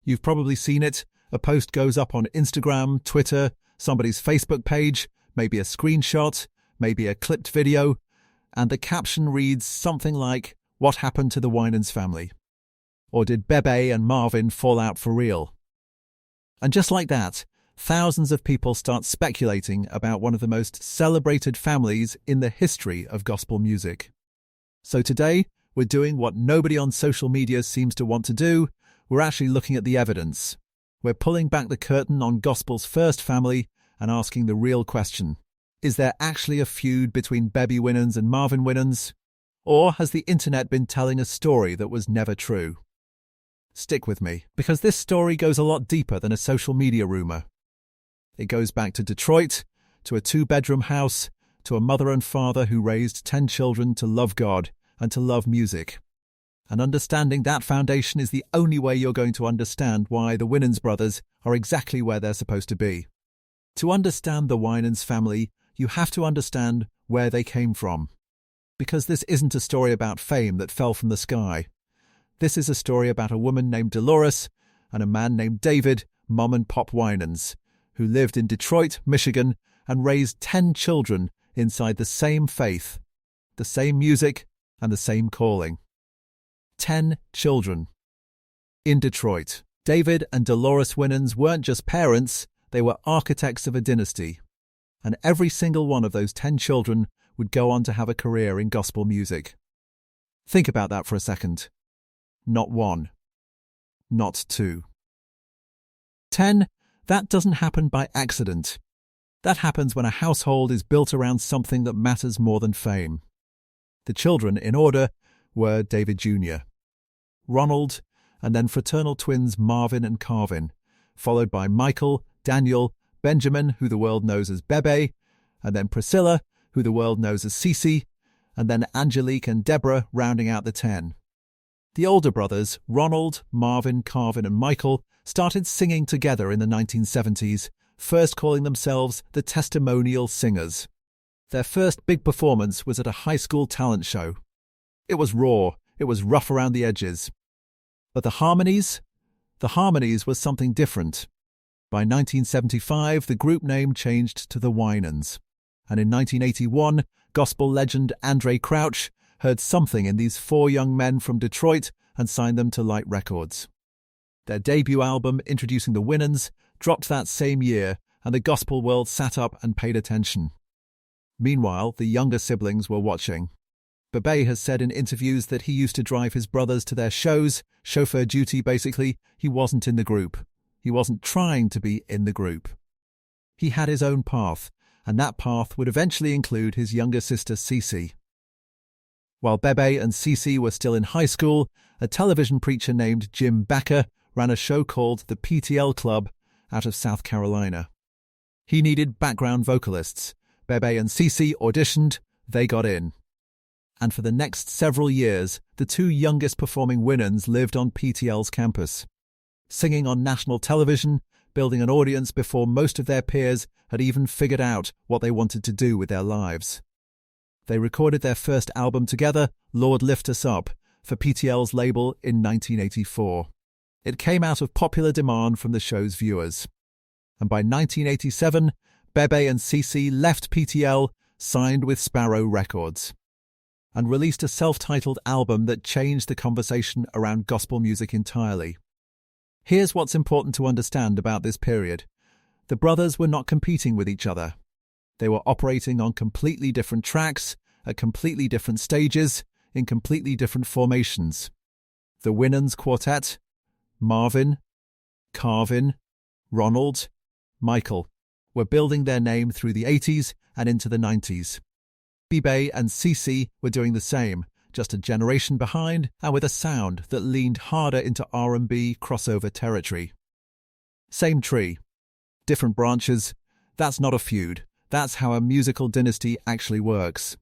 You've probably seen it. A post goes up on Instagram, Twitter, somebody's Facebook page, maybe a screenshot, maybe a clipped video, and the caption reads something like, "What happened to the Winans family?" Or did BeBe and Marvin fall out for real? And just like that, thousands of people start speculating about one of the most celebrated families in the history of gospel music. So today, we're doing what nobody on social media seems to want to do. We're actually looking at the evidence. We're pulling back the curtain on gospel's first family and asking the real question. Is there actually a feud between BeBe Winans and Marvin Winans? Or has the internet been telling a story that was never true? Stick with me, because this story goes a lot deeper than a social media rumor. It goes back to Detroit, to a 2-bedroom house, to a mother and father who raised 10 children to love God and to love music. And understanding that foundation is the only way you're going to understand why the Winans brothers are exactly where they're supposed to be. To understand the Winans family, you have to understand where they came from. Because this isn't a story about fame that fell from the sky. This is a story about a woman named Delores and a man named David, Mom and Pop Winans, who lived in Detroit, Michigan, and raised 10 children inside the same faith, the same music, and the same calling. 10 children. In Detroit, David and Delores Winans weren't just parents, they were architects of a dynasty. And every single one of those 10 children would go on to have a career in gospel music. Think about that for a second. Not 1. Not 2. 10, that doesn't happen by accident. That happens when a household is built around something that matters more than fame. The children, in order, were David Jr., Ronald, and then fraternal twins Marvin and Carvin, followed by Michael, Daniel, Benjamin, who the world knows as BeBe, and then Priscilla, who the world knows as CeCe, and then Angelique and Deborah rounding out the 10. The older brothers, Ronald, Marvin, Carvin, and Michael, started singing together in the 1970s, first calling themselves the Testimonial Singers. Their first big performance was at a high school talent show. It was raw, it was rough around the edges. But the harmonies was something different. By 1975, the group name changed to the Winans. And in 1981, gospel legend Andre Crouch heard something in these 4 young men from Detroit and signed them to Light Records. Their debut album, introducing the Winans, dropped that same year, and the gospel world sat up and paid attention. Meanwhile, the younger siblings were watching. BeBe has said in interviews that he used to drive his brothers to their shows, chauffeur duty basically. He wasn't in the group. He wasn't trying to be in the group. He had his own path, and that path would eventually include his younger sister CeCe. While BeBe and CeCe were still in high school, a television preacher named Jim Bakker ran a show called the PTL Club out of South Carolina. He needed background vocalists. BeBe and CeCe auditioned, they got in. And for the next several years, the 2 youngest performing Winans lived on PTL's campus, singing on national television, building an audience before most of their peers had even figured out what they wanted to do with their lives. They recorded their first album together, Lord Lift Us Up, for PTL's label in 1984. It came out of popular demand from the show's viewers. And by 1987, BeBe and CeCe left PTL, signed with Sparrow Records, and released a self-titled album that changed the conversation around gospel music entirely. Here's what's important to understand about this period. The brothers were not competing with each other. They were operating on completely different tracks, at completely different stages, in completely different formations. The Winans quartet, Marvin, Carvin, Ronald, Michael, were building their name through the 80s and into the 90s. BeBe and CeCe were doing the same, just a generation behind and with a sound that leaned harder into R&B crossover territory. Same tree, different branches. That's not a feud. That's how a musical dynasty actually works.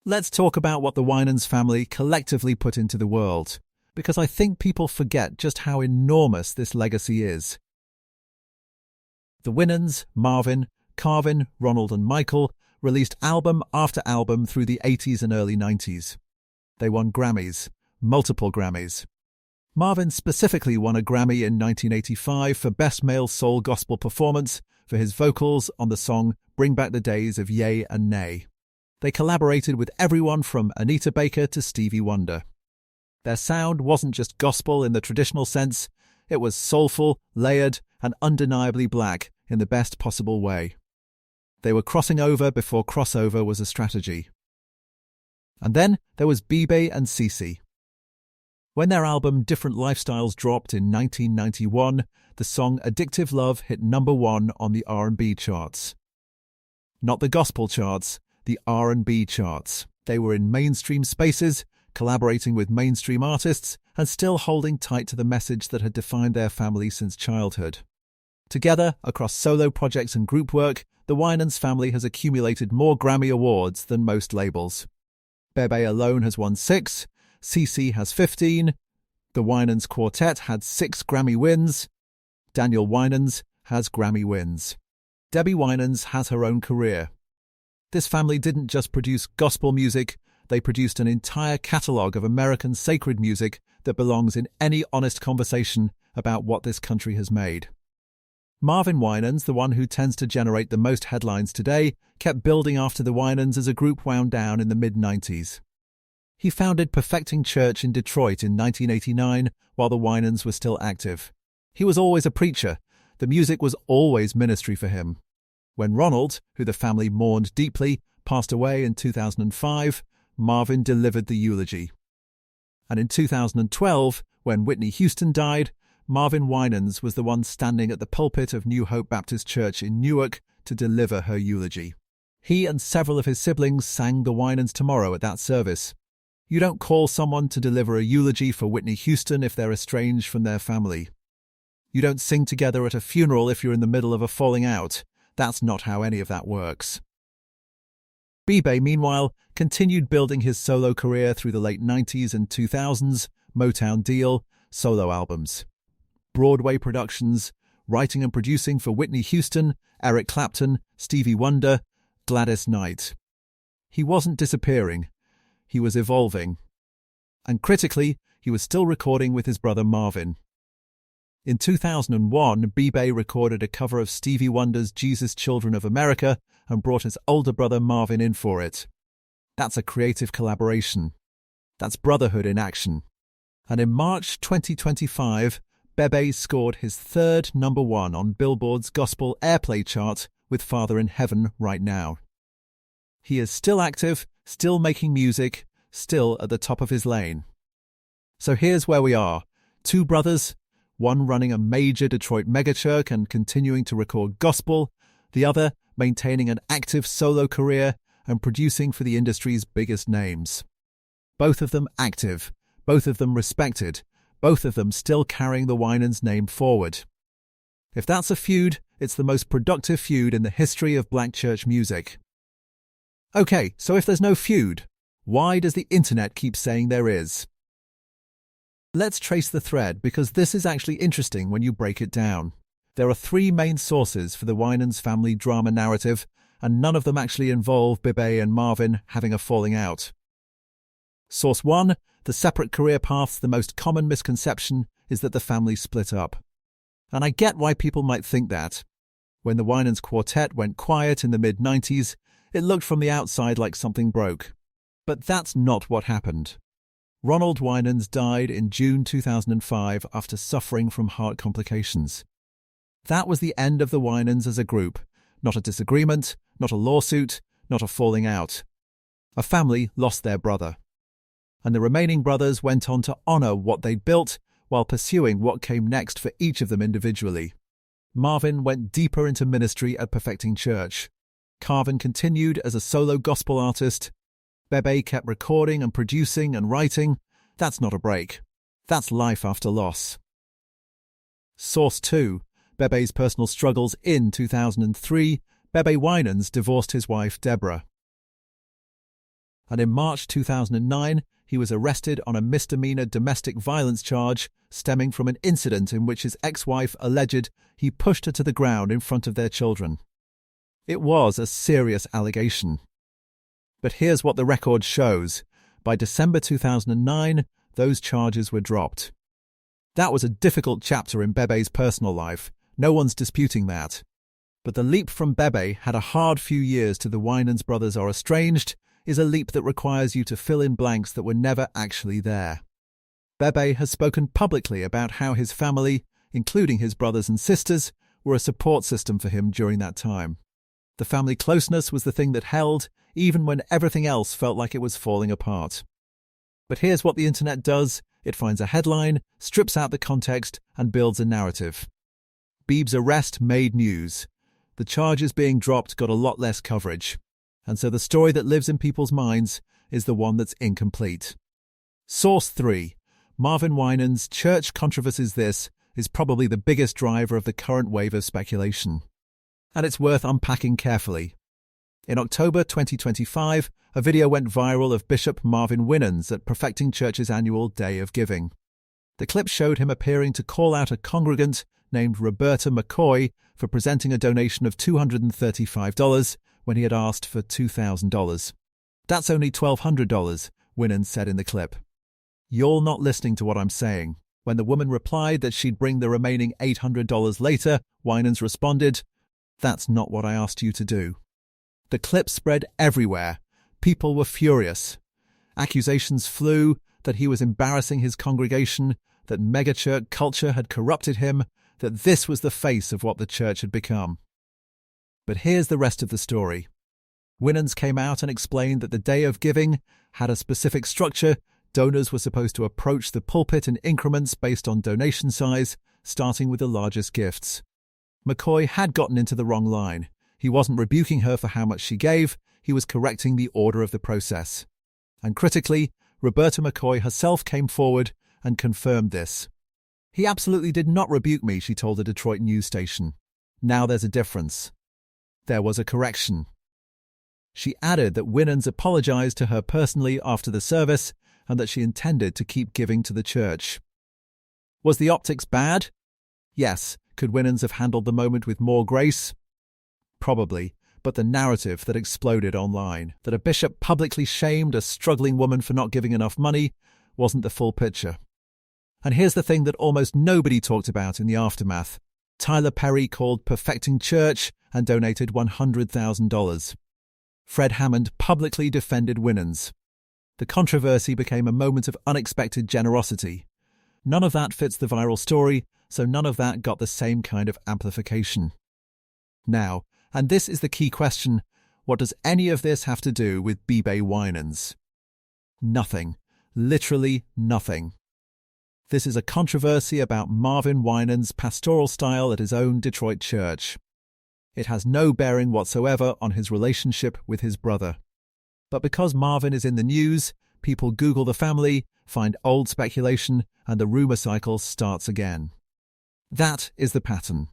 Let's talk about what the Winans family collectively put into the world, because I think people forget just how enormous this legacy is. The Winans, Marvin, Carvin, Ronald and Michael released album after album through the 80s and early 90s. They won Grammys, multiple Grammys. Marvin specifically won a Grammy in 1985 for Best Male Soul Gospel Performance for his vocals on the song Bring Back the Days of Yea and Nay. They collaborated with everyone from Anita Baker to Stevie Wonder. Their sound wasn't just gospel in the traditional sense, it was soulful, layered, and undeniably black in the best possible way. They were crossing over before crossover was a strategy. And then there was BeBe and CeCe. When their album Different Lifestyles dropped in 1991, the song Addictive Love hit #1 on the R&B charts. Not the gospel charts, the R&B charts. They were in mainstream spaces, collaborating with mainstream artists, and still holding tight to the message that had defined their family since childhood. Together, across solo projects and group work, the Winans family has accumulated more Grammy Awards than most labels. BeBe alone has won 6, CeCe has 15, the Winans quartet had 6 Grammy wins, Daniel Winans has Grammy wins. BeBe Winans has her own career. This family didn't just produce gospel music, they produced an entire catalogue of American sacred music that belongs in any honest conversation about what this country has made. Marvin Winans, the one who tends to generate the most headlines today, kept building after the Winans as a group wound down in the mid-90s. He founded Perfecting Church in Detroit in 1989 while the Winans were still active. He was always a preacher. The music was always ministry for him. When Ronald, who the family mourned deeply, passed away in 2005, Marvin delivered the eulogy. And in 2012, when Whitney Houston died, Marvin Winans was the one standing at the pulpit of New Hope Baptist Church in Newark to deliver her eulogy. He and several of his siblings sang the Winans Tomorrow at that service. You don't call someone to deliver a eulogy for Whitney Houston if they're estranged from their family. You don't sing together at a funeral if you're in the middle of a falling out. That's not how any of that works. BeBe, meanwhile, continued building his solo career through the late 90s and 2000s, Motown deal, solo albums, Broadway productions, writing and producing for Whitney Houston, Eric Clapton, Stevie Wonder, Gladys Knight. He wasn't disappearing. He was evolving. And critically, he was still recording with his brother Marvin. In 2001, BeBe recorded a cover of Stevie Wonder's Jesus Children of America and brought his older brother Marvin in for it. That's a creative collaboration. That's brotherhood in action. And in March 2025, BeBe scored his third #1 on Billboard's Gospel Airplay chart with Father in Heaven right now. He is still active, still making music, still at the top of his lane. So here's where we are. 2 brothers, one running a major Detroit megachurch and continuing to record gospel, the other maintaining an active solo career and producing for the industry's biggest names. Both of them active, both of them respected, both of them still carrying the Winans name forward. If that's a feud, it's the most productive feud in the history of black church music. Okay, so if there's no feud, why does the internet keep saying there is? Let's trace the thread because this is actually interesting when you break it down. There are 3 main sources for the Winans family drama narrative, and none of them actually involve BeBe and Marvin having a falling out. Source 1, the separate career paths. The most common misconception is that the family split up. And I get why people might think that. When the Winans quartet went quiet in the mid-90s, it looked from the outside like something broke. But that's not what happened. Ronald Winans died in June 2005 after suffering from heart complications. That was the end of the Winans as a group. Not a disagreement, not a lawsuit, not a falling out. A family lost their brother. And the remaining brothers went on to honour what they'd built while pursuing what came next for each of them individually. Marvin went deeper into ministry at Perfecting Church. Carvin continued as a solo gospel artist. BeBe kept recording and producing and writing. That's not a break. That's life after loss. Source 2. BeBe's personal struggles. In 2003, BeBe Winans divorced his wife Deborah. And in March 2009, he was arrested on a misdemeanor domestic violence charge stemming from an incident in which his ex-wife alleged he pushed her to the ground in front of their children. It was a serious allegation. But here's what the record shows. By December 2009, those charges were dropped. That was a difficult chapter in BeBe's personal life. No one's disputing that. But the leap from BeBe had a hard few years to the Winans brothers are estranged is a leap that requires you to fill in blanks that were never actually there. BeBe has spoken publicly about how his family, including his brothers and sisters, were a support system for him during that time. The family closeness was the thing that held, even when everything else felt like it was falling apart. But here's what the internet does. It finds a headline, strips out the context, and builds a narrative. BeBe's arrest made news. The charges being dropped got a lot less coverage. And so the story that lives in people's minds is the one that's incomplete. Source 3. Marvin Winans' church controversies. This is probably the biggest driver of the current wave of speculation. And it's worth unpacking carefully. In October 2025, a video went viral of Bishop Marvin Winans at Perfecting Church's annual Day of Giving. The clip showed him appearing to call out a congregant named Roberta McCoy for presenting a donation of $235 when he had asked for $2,000. "That's only $1,200, Winans said in the clip. "You're not listening to what I'm saying." When the woman replied that she'd bring the remaining $800 later, Winans responded, "That's not what I asked you to do." The clip spread everywhere. People were furious. Accusations flew that he was embarrassing his congregation, that megachurch culture had corrupted him, that this was the face of what the church had become. But here's the rest of the story. Winans came out and explained that the Day of Giving had a specific structure. Donors were supposed to approach the pulpit in increments based on donation size, starting with the largest gifts. McCoy had gotten into the wrong line. He wasn't rebuking her for how much she gave, he was correcting the order of the process. And critically, Roberta McCoy herself came forward and confirmed this. "He absolutely did not rebuke me," she told a Detroit news station. Now there's a difference. There was a correction. She added that Winans apologized to her personally after the service and that she intended to keep giving to the church. Was the optics bad? Yes. Could Winans have handled the moment with more grace? Probably. But the narrative that exploded online, that a bishop publicly shamed a struggling woman for not giving enough money, wasn't the full picture. And here's the thing that almost nobody talked about in the aftermath. Tyler Perry called Perfecting Church and donated $100,000. Fred Hammond publicly defended Winans. The controversy became a moment of unexpected generosity. None of that fits the viral story, so none of that got the same kind of amplification. Now, and this is the key question, what does any of this have to do with BeBe Winans? Nothing. Literally nothing. This is a controversy about Marvin Winans' pastoral style at his own Detroit church. It has no bearing whatsoever on his relationship with his brother. But because Marvin is in the news, people Google the family, find old speculation, and the rumor cycle starts again. That is the pattern.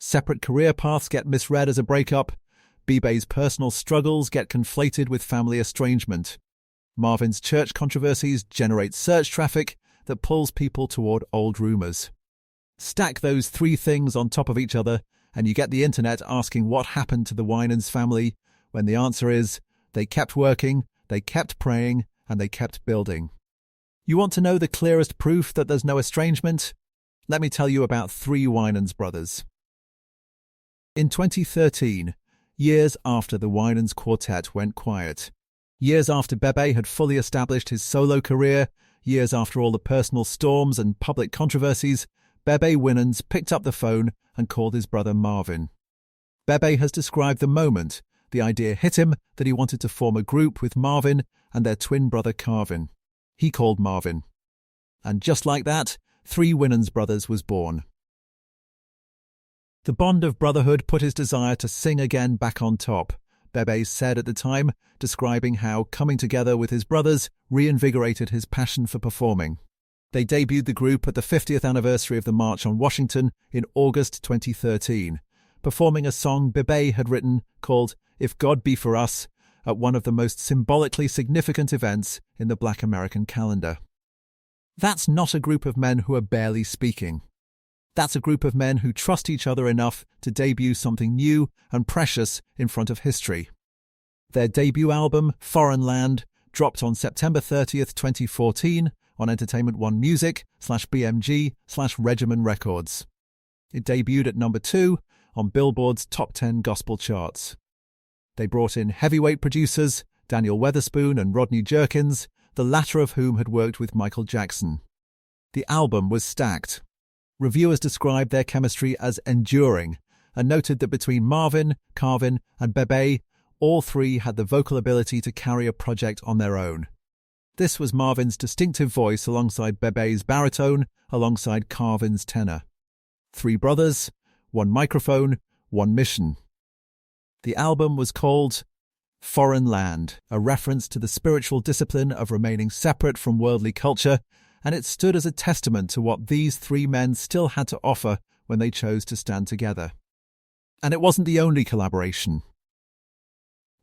Separate career paths get misread as a breakup. BeBe's personal struggles get conflated with family estrangement. Marvin's church controversies generate search traffic that pulls people toward old rumors. Stack those three things on top of each other, and you get the internet asking what happened to the Winans family, when the answer is, they kept working, they kept praying, and they kept building. You want to know the clearest proof that there's no estrangement? Let me tell you about 3 Winans brothers. In 2013, years after the Winans quartet went quiet, years after BeBe had fully established his solo career, years after all the personal storms and public controversies, BeBe Winans picked up the phone and called his brother Marvin. BeBe has described the moment the idea hit him that he wanted to form a group with Marvin and their twin brother Carvin. He called Marvin. And just like that, 3 Winans Brothers was born. The bond of brotherhood put his desire to sing again back on top, BeBe said at the time, describing how coming together with his brothers reinvigorated his passion for performing. They debuted the group at the 50th anniversary of the March on Washington in August 2013, performing a song BeBe had written called "If God Be For Us" at one of the most symbolically significant events in the Black American calendar. That's not a group of men who are barely speaking. That's a group of men who trust each other enough to debut something new and precious in front of history. Their debut album, Foreign Land, dropped on September 30th, 2014, on Entertainment One Music/BMG/Regimen Records. It debuted at number 2 on Billboard's Top 10 Gospel charts. They brought in heavyweight producers Daniel Weatherspoon and Rodney Jerkins, the latter of whom had worked with Michael Jackson. The album was stacked. Reviewers described their chemistry as enduring and noted that between Marvin, Carvin, and BeBe, all three had the vocal ability to carry a project on their own. This was Marvin's distinctive voice alongside BeBe's baritone, alongside Carvin's tenor. 3 brothers, 1 microphone, 1 mission. The album was called Foreign Land, a reference to the spiritual discipline of remaining separate from worldly culture, and it stood as a testament to what these 3 men still had to offer when they chose to stand together. And it wasn't the only collaboration.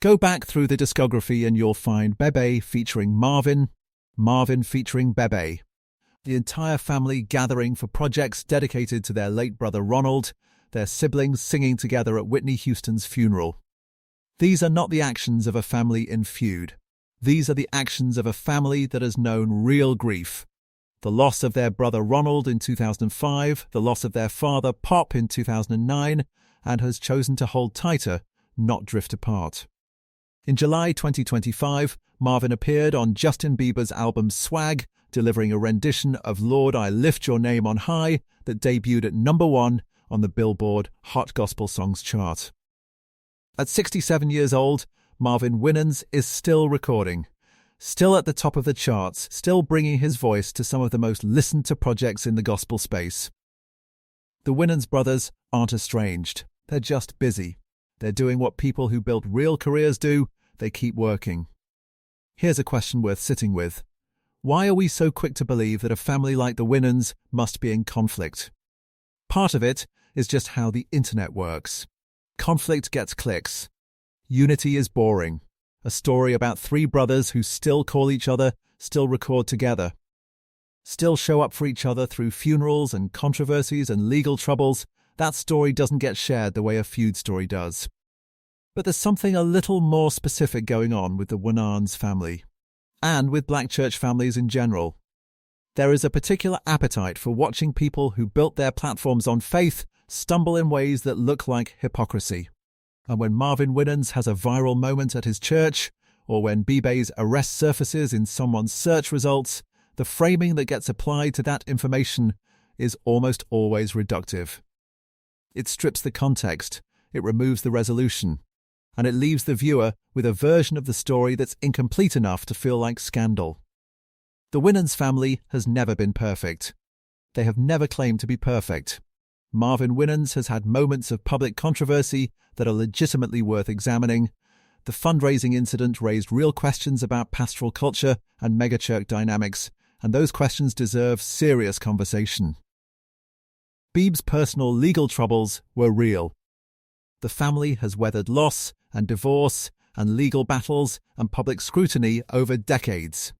Go back through the discography and you'll find BeBe featuring Marvin, Marvin featuring BeBe, the entire family gathering for projects dedicated to their late brother Ronald, their siblings singing together at Whitney Houston's funeral. These are not the actions of a family in feud. These are the actions of a family that has known real grief. The loss of their brother Ronald in 2005, the loss of their father Pop in 2009, and has chosen to hold tighter, not drift apart. In July 2025, Marvin appeared on Justin Bieber's album Swag, delivering a rendition of Lord I Lift Your Name on High that debuted at number 1 on the Billboard Hot Gospel Songs chart. At 67 years old, Marvin Winans is still recording, still at the top of the charts, still bringing his voice to some of the most listened-to projects in the gospel space. The Winans Brothers aren't estranged. They're just busy. They're doing what people who build real careers do. They keep working. Here's a question worth sitting with. Why are we so quick to believe that a family like the Winans must be in conflict? Part of it is just how the internet works. Conflict gets clicks. Unity is boring. A story about 3 brothers who still call each other, still record together, still show up for each other through funerals and controversies and legal troubles. That story doesn't get shared the way a feud story does. But there's something a little more specific going on with the Winans family, and with black church families in general. There is a particular appetite for watching people who built their platforms on faith stumble in ways that look like hypocrisy. And when Marvin Winans has a viral moment at his church, or when BeBe's arrest surfaces in someone's search results, the framing that gets applied to that information is almost always reductive. It strips the context, it removes the resolution, and it leaves the viewer with a version of the story that's incomplete enough to feel like scandal. The Winans family has never been perfect. They have never claimed to be perfect. Marvin Winans has had moments of public controversy that are legitimately worth examining. The fundraising incident raised real questions about pastoral culture and megachurch dynamics, and those questions deserve serious conversation. BeBe's personal legal troubles were real. The family has weathered loss and divorce and legal battles and public scrutiny over decades.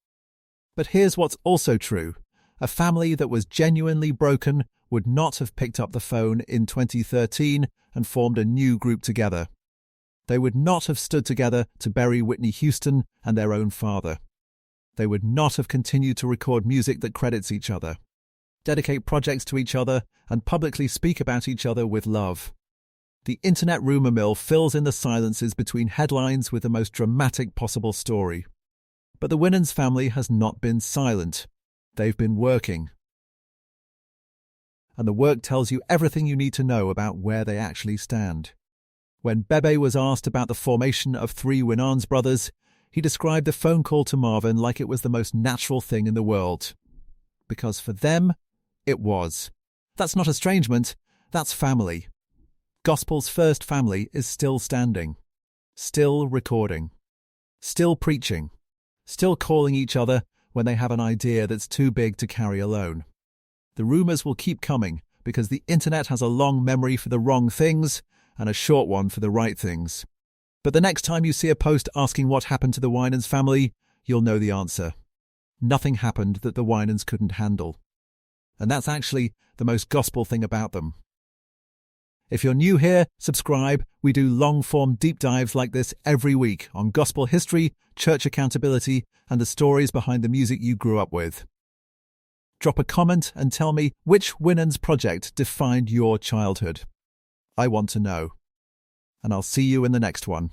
But here's what's also true. A family that was genuinely broken would not have picked up the phone in 2013 and formed a new group together. They would not have stood together to bury Whitney Houston and their own father. They would not have continued to record music that credits each other, dedicate projects to each other, and publicly speak about each other with love. The internet rumour mill fills in the silences between headlines with the most dramatic possible story. But the Winans family has not been silent. They've been working. And the work tells you everything you need to know about where they actually stand. When BeBe was asked about the formation of 3 Winans brothers, he described the phone call to Marvin like it was the most natural thing in the world. Because for them, it was. That's not estrangement, that's family. Gospel's first family is still standing, still recording, still preaching, still calling each other when they have an idea that's too big to carry alone. The rumours will keep coming because the internet has a long memory for the wrong things and a short one for the right things. But the next time you see a post asking what happened to the Winans family, you'll know the answer. Nothing happened that the Winans couldn't handle. And that's actually the most gospel thing about them. If you're new here, subscribe. We do long-form deep dives like this every week on gospel history, church accountability, and the stories behind the music you grew up with. drop a comment and tell me which Winans project defined your childhood. I want to know. And I'll see you in the next one.